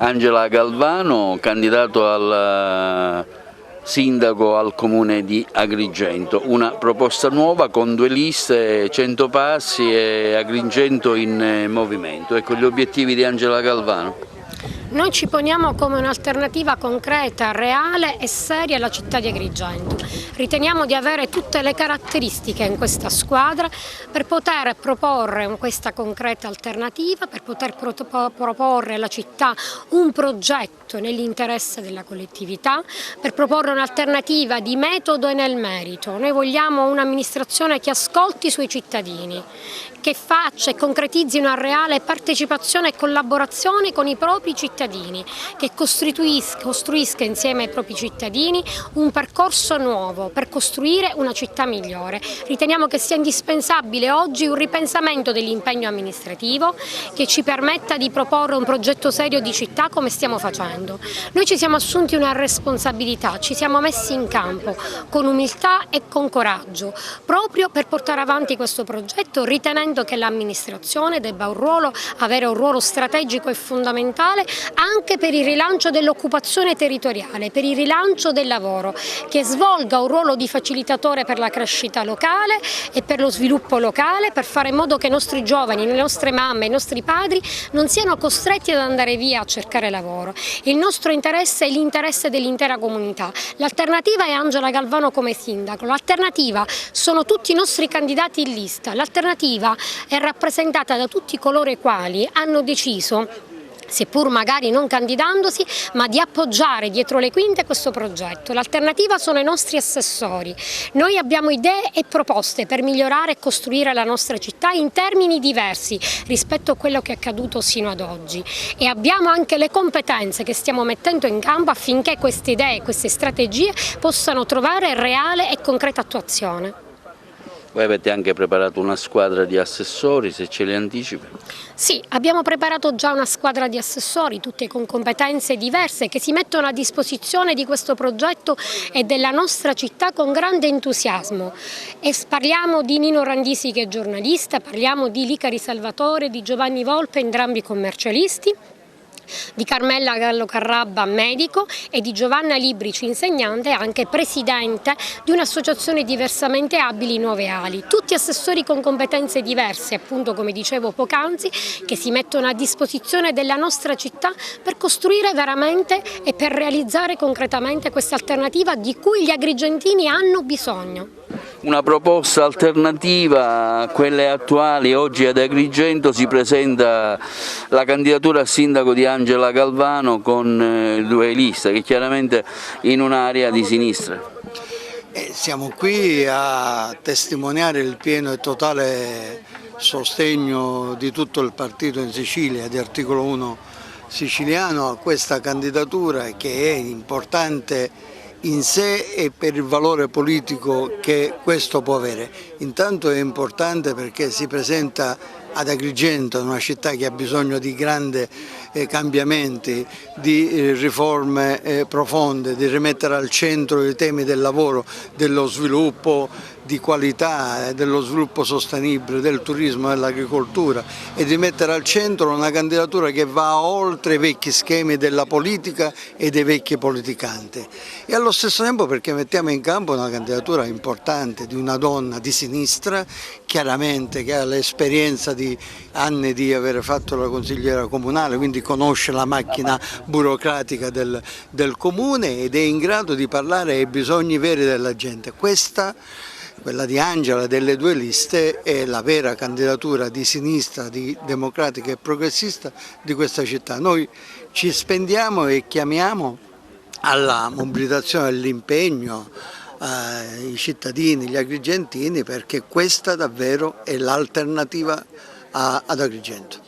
Angela Galvano, candidato al sindaco al comune di Agrigento. Una proposta nuova con 2 liste, Centopassi e Agrigento in movimento. Ecco gli obiettivi di Angela Galvano. Noi ci poniamo come un'alternativa concreta, reale e seria alla città di Agrigento. Riteniamo di avere tutte le caratteristiche in questa squadra per poter proporre questa concreta alternativa, per poter proporre alla città un progetto nell'interesse della collettività, per proporre un'alternativa di metodo e nel merito. Noi vogliamo un'amministrazione che ascolti i suoi cittadini, che faccia e concretizzi una reale partecipazione e collaborazione con i propri cittadini, che costruisca insieme ai propri cittadini un percorso nuovo per costruire una città migliore. Riteniamo che sia indispensabile oggi un ripensamento dell'impegno amministrativo che ci permetta di proporre un progetto serio di città come stiamo facendo. Noi ci siamo assunti una responsabilità, ci siamo messi in campo con umiltà e con coraggio proprio per portare avanti questo progetto, ritenendo che l'amministrazione debba avere un ruolo strategico e fondamentale anche per il rilancio dell'occupazione territoriale, per il rilancio del lavoro, che svolga un ruolo di facilitatore per la crescita locale e per lo sviluppo locale, per fare in modo che i nostri giovani, le nostre mamme, i nostri padri non siano costretti ad andare via a cercare lavoro. Il nostro interesse è l'interesse dell'intera comunità. L'alternativa è Angela Galvano come sindaco, l'alternativa sono tutti i nostri candidati in lista, l'alternativa è rappresentata da tutti coloro i quali hanno deciso, seppur magari non candidandosi, ma di appoggiare dietro le quinte questo progetto. L'alternativa sono i nostri assessori. Noi abbiamo idee e proposte per migliorare e costruire la nostra città in termini diversi rispetto a quello che è accaduto sino ad oggi, e abbiamo anche le competenze che stiamo mettendo in campo affinché queste idee e queste strategie possano trovare reale e concreta attuazione. Voi avete anche preparato una squadra di assessori, se ce li anticipi? Sì, abbiamo preparato già una squadra di assessori, tutte con competenze diverse, che si mettono a disposizione di questo progetto e della nostra città con grande entusiasmo. E parliamo di Nino Randisi, che è giornalista, parliamo di Licari Salvatore, di Giovanni Volpe, entrambi commercialisti, di Carmela Gallo Carrabba, medico, e di Giovanna Librici, insegnante e anche presidente di un'associazione diversamente abili Nuove Ali. Tutti assessori con competenze diverse, appunto come dicevo poc'anzi, che si mettono a disposizione della nostra città per costruire veramente e per realizzare concretamente questa alternativa di cui gli agrigentini hanno bisogno. Una proposta alternativa a quelle attuali. Oggi ad Agrigento si presenta la candidatura a sindaco di Angela Galvano con 2 liste, che chiaramente in un'area di sinistra. Siamo qui a testimoniare il pieno e totale sostegno di tutto il partito in Sicilia, di Articolo 1 siciliano, a questa candidatura che è importante in sé e per il valore politico che questo può avere. Intanto è importante perché si presenta ad Agrigento, una città che ha bisogno di grandi cambiamenti, di riforme profonde, di rimettere al centro i temi del lavoro, dello sviluppo di qualità, dello sviluppo sostenibile, del turismo, dell'agricoltura, e di mettere al centro una candidatura che va oltre i vecchi schemi della politica e dei vecchi politicanti. E allo stesso tempo perché mettiamo in campo una candidatura importante di una donna di sinistra, chiaramente che ha l'esperienza di anni di aver fatto la consigliera comunale, quindi conosce la macchina burocratica del comune ed è in grado di parlare ai bisogni veri della gente. Quella di Angela, delle 2 liste, è la vera candidatura di sinistra, di democratica e progressista di questa città. Noi ci spendiamo e chiamiamo alla mobilitazione e all'impegno i cittadini, gli agrigentini, perché questa davvero è l'alternativa ad Agrigento.